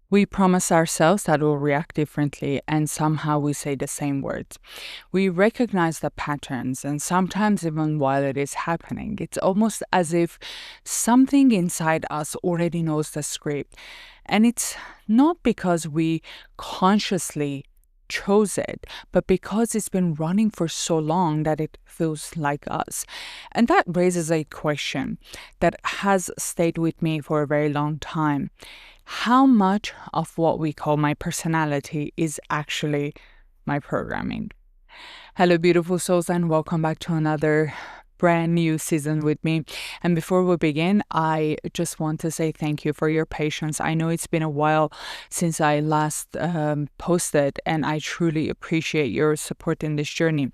We promise ourselves that we'll react differently, and somehow we say the same words. We recognize the patterns, and sometimes, even while it is happening, it's almost as if something inside us already knows the script. And it's not because we consciously chose it, but because it's been running for so long that it feels like us. And that raises a question that has stayed with me for a very long time. How much of what we call my personality is actually my programming? Hello, beautiful souls, and welcome back to another brand new season with me. And before we begin, I just want to say thank you for your patience. I know it's been a while since I last posted, and I truly appreciate your support in this journey.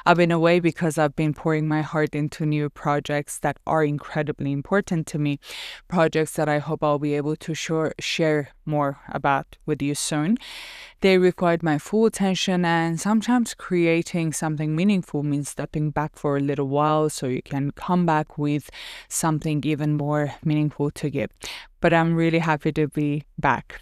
I've been away because I've been pouring my heart into new projects that are incredibly important to me, projects that I hope I'll be able to share more about with you soon. They required my full attention, and sometimes creating something meaningful means stepping back for a little while so you can come back with something even more meaningful to give. But I'm really happy to be back.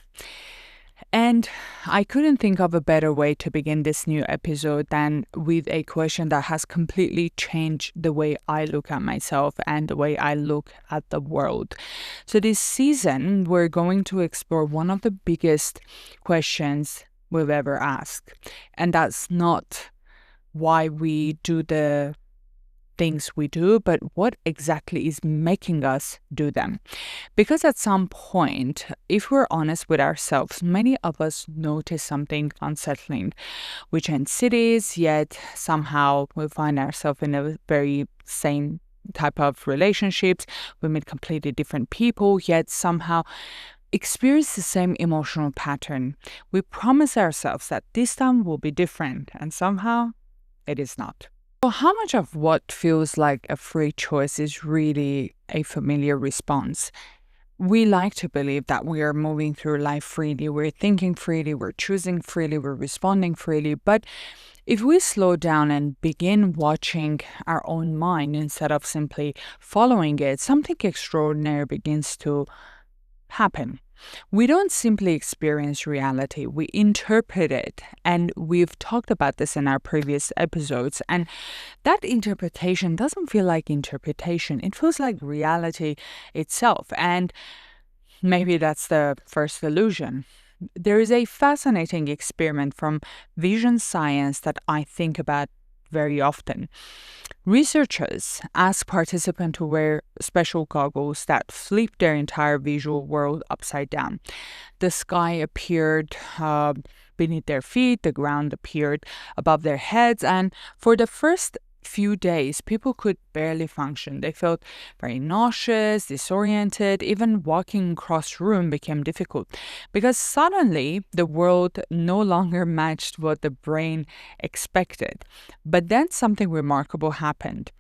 And I couldn't think of a better way to begin this new episode than with a question that has completely changed the way I look at myself and the way I look at the world. So, this season, we're going to explore one of the biggest questions we've ever asked. And that's not why we do the things we do, but what exactly is making us do them. Because at some point, if we're honest with ourselves, many of us notice something unsettling. We change cities, yet somehow we find ourselves in a very same type of relationships. We meet completely different people, yet somehow experience the same emotional pattern. We promise ourselves that this time will be different, and somehow it is not. So, how much of what feels like a free choice is really a familiar response? We like to believe that we are moving through life freely, we're thinking freely, we're choosing freely, we're responding freely. But if we slow down and begin watching our own mind instead of simply following it, something extraordinary begins to happen. We don't simply experience reality, we interpret it. And we've talked about this in our previous episodes. And that interpretation doesn't feel like interpretation, it feels like reality itself. And maybe that's the first illusion. There is a fascinating experiment from vision science that I think about very often. Researchers asked participants to wear special goggles that flip their entire visual world upside down. The sky appeared beneath their feet, the ground appeared above their heads, and for the first few days, people could barely function. They felt very nauseous, disoriented. Even walking across the room became difficult because suddenly the world no longer matched what the brain expected. But then something remarkable happened.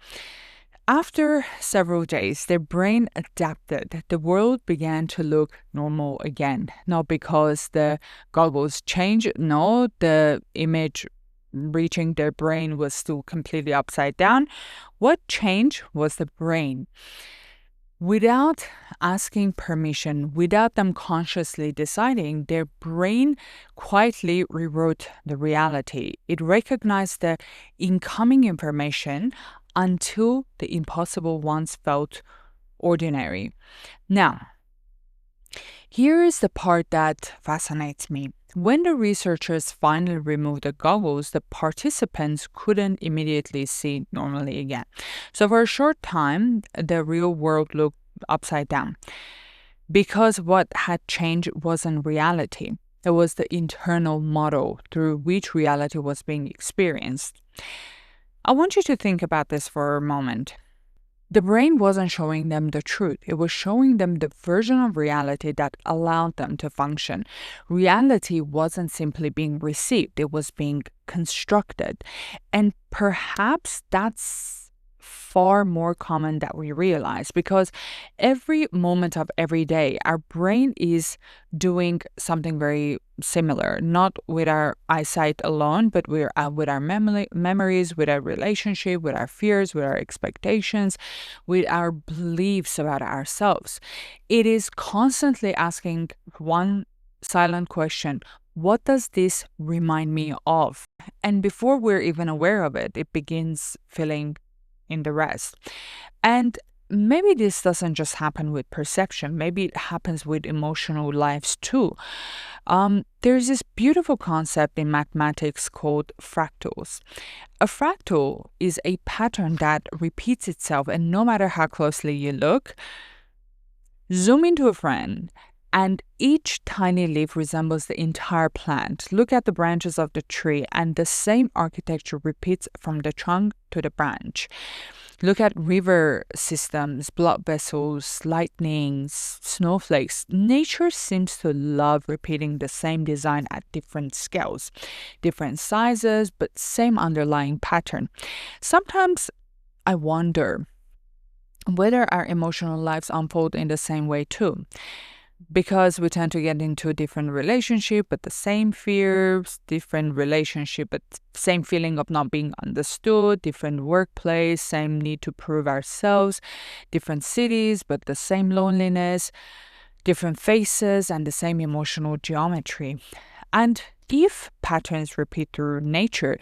After several days, their brain adapted. The world began to look normal again. Not because the goggles changed, no, the image reaching their brain was still completely upside down. What changed was the brain. Without asking permission, without them consciously deciding, their brain quietly rewrote the reality. It recognized the incoming information until the impossible once felt ordinary. Now, here is the part that fascinates me. When the researchers finally removed the goggles, the participants couldn't immediately see normally again. So, for a short time, the real world looked upside down because what had changed wasn't reality. It was the internal model through which reality was being experienced. I want you to think about this for a moment. The brain wasn't showing them the truth. It was showing them the version of reality that allowed them to function. Reality wasn't simply being received, it was being constructed. And perhaps that's far more common than we realize because every moment of every day, our brain is doing something very similar, not with our eyesight alone, but with our memories, with our relationship, with our fears, with our expectations, with our beliefs about ourselves. It is constantly asking one silent question: what does this remind me of? And before we're even aware of it, it begins filling in the rest. And maybe this doesn't just happen with perception, maybe it happens with emotional lives too. There's this beautiful concept in mathematics called fractals. A fractal is a pattern that repeats itself, and no matter how closely you look, zoom into a friend, and each tiny leaf resembles the entire plant. Look at the branches of the tree, and the same architecture repeats from the trunk to the branch. Look at river systems, blood vessels, lightnings, snowflakes. Nature seems to love repeating the same design at different scales, different sizes, but same underlying pattern. Sometimes I wonder whether our emotional lives unfold in the same way too, because we tend to get into a different relationship but the same fears, different relationship but same feeling of not being understood, different workplace, same need to prove ourselves, different cities but the same loneliness, different faces and the same emotional geometry. And if patterns repeat through nature,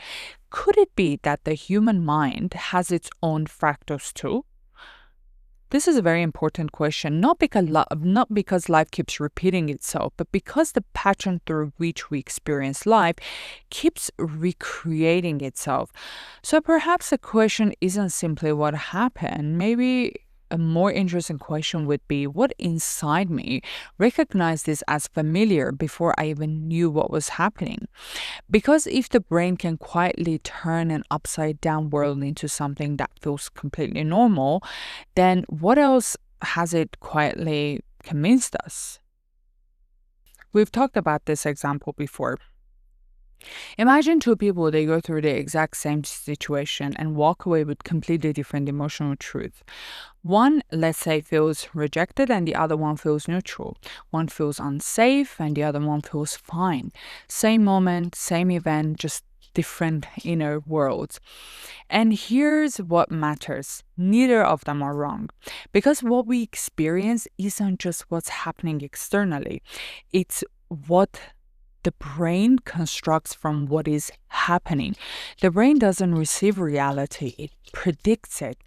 could it be that the human mind has its own fractals too? This is a very important question, not because life keeps repeating itself, but because the pattern through which we experience life keeps recreating itself. So perhaps the question isn't simply what happened. Maybe a more interesting question would be, what inside me recognized this as familiar before I even knew what was happening? Because if the brain can quietly turn an upside down world into something that feels completely normal, then what else has it quietly convinced us? We've talked about this example before. Imagine two people, they go through the exact same situation and walk away with completely different emotional truth. One, let's say, feels rejected and the other one feels neutral. One feels unsafe and the other one feels fine. Same moment, same event, just different inner worlds. And here's what matters: neither of them are wrong. Because what we experience isn't just what's happening externally, it's what the brain constructs from what is happening. The brain doesn't receive reality, it predicts it.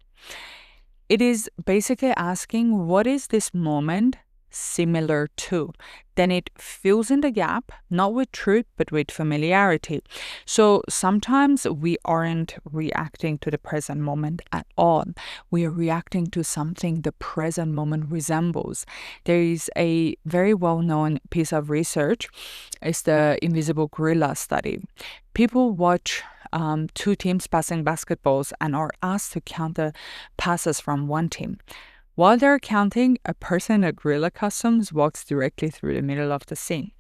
It is basically asking, what is this moment similar to? Then it fills in the gap, not with truth, but with familiarity. So sometimes we aren't reacting to the present moment at all. We are reacting to something the present moment resembles. There is a very well-known piece of research. It's the Invisible Gorilla study. People watch two teams passing basketballs and are asked to count the passes from one team. While they're counting, a person in a gorilla costume walks directly through the middle of the scene.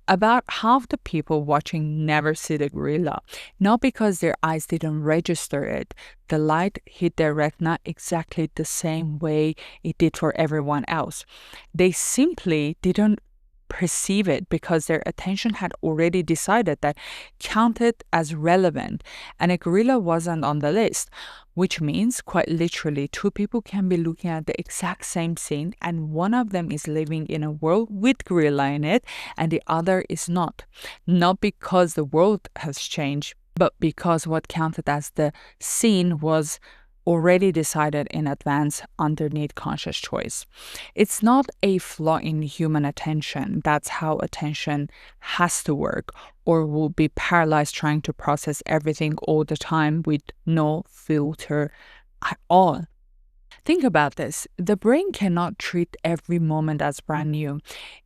About half the people watching never see the gorilla, not because their eyes didn't register it. The light hit their retina exactly the same way it did for everyone else. They simply didn't perceive it because their attention had already decided that counted as relevant and a gorilla wasn't on the list, which means quite literally two people can be looking at the exact same scene and one of them is living in a world with gorilla in it and the other is not because the world has changed, but because what counted as the scene was already decided in advance underneath conscious choice. It's not a flaw in human attention. That's how attention has to work, or we'll be paralyzed trying to process everything all the time with no filter at all. Think about this. The brain cannot treat every moment as brand new.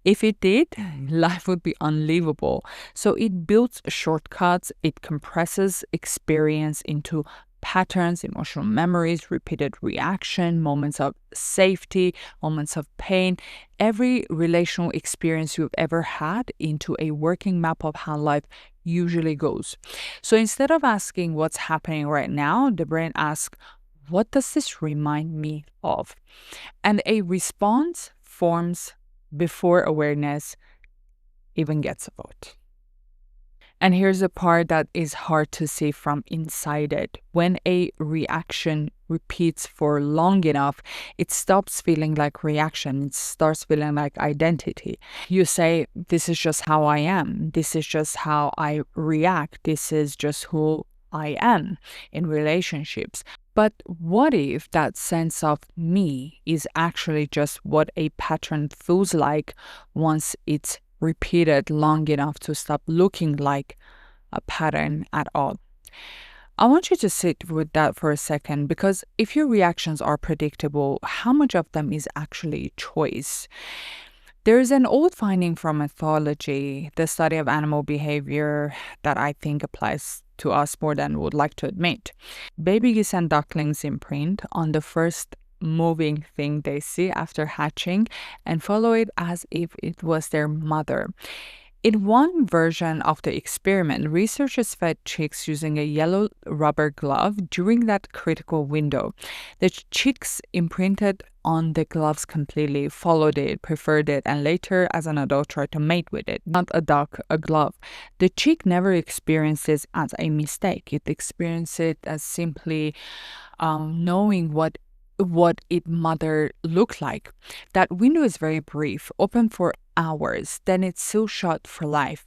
If it did, life would be unlivable. So it builds shortcuts, it compresses experience into patterns, emotional memories, repeated reaction, moments of safety, moments of pain, every relational experience you've ever had into a working map of how life usually goes. So instead of asking what's happening right now, the brain asks, what does this remind me of? And a response forms before awareness even gets a vote. And here's the part that is hard to see from inside it. When a reaction repeats for long enough, it stops feeling like reaction. It starts feeling like identity. You say, this is just how I am. This is just how I react. This is just who I am in relationships. But what if that sense of me is actually just what a pattern feels like once it's repeated long enough to stop looking like a pattern at all? I want you to sit with that for a second, because if your reactions are predictable, how much of them is actually choice? There's an old finding from ethology, the study of animal behavior, that I think applies to us more than we would like to admit. Baby geese and ducklings imprint on the first moving thing they see after hatching and follow it as if it was their mother. In one version of the experiment, researchers fed chicks using a yellow rubber glove during that critical window. The chicks imprinted on the gloves completely, followed it, preferred it, and later, as an adult, tried to mate with it. Not a duck, a glove. The chick never experienced this as a mistake. It experienced it as simply knowing what its mother looked like. That window is very brief, open for hours, then it's still shut for life.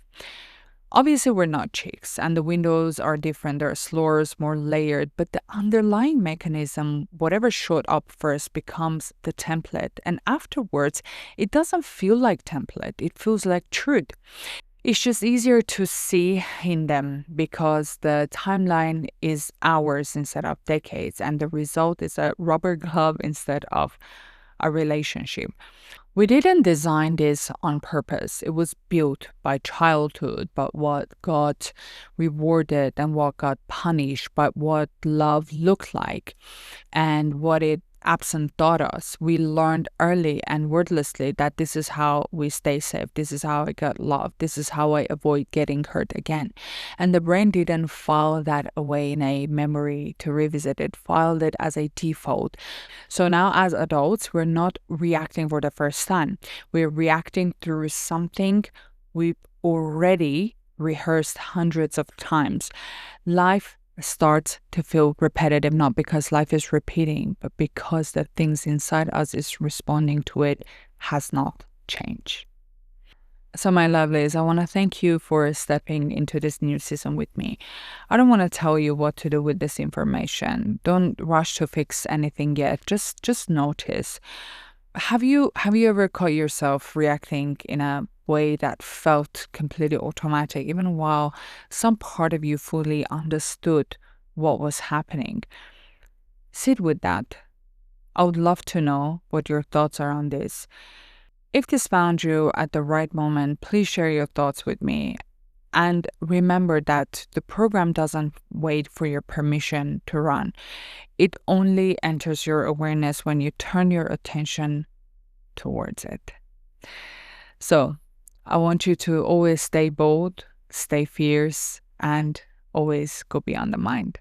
Obviously, we're not chicks, and the windows are different. They're slower, more layered, but the underlying mechanism, whatever showed up first, becomes the template. And afterwards, it doesn't feel like template. It feels like truth. It's just easier to see in them because the timeline is hours instead of decades, and the result is a rubber glove instead of a relationship. We didn't design this on purpose. It was built by childhood, but what got rewarded and what got punished, but what love looked like and what it absent taught us. We learned early and wordlessly that this is how we stay safe. This is how I get love. This is how I avoid getting hurt again. And the brain didn't file that away in a memory to revisit it, filed it as a default. So now as adults, we're not reacting for the first time. We're reacting through something we've already rehearsed hundreds of times. Life starts to feel repetitive, not because life is repeating, but because the things inside us is responding to it has not changed. So my lovelies, I want to thank you for stepping into this new season with me. I don't want to tell you what to do with this information. Don't rush to fix anything yet. Just notice. Have you ever caught yourself reacting in a way that felt completely automatic, even while some part of you fully understood what was happening? Sit with that. I would love to know what your thoughts are on this. If this found you at the right moment, please share your thoughts with me. And remember that the program doesn't wait for your permission to run. It only enters your awareness when you turn your attention towards it. So I want you to always stay bold, stay fierce, and always go beyond the mind.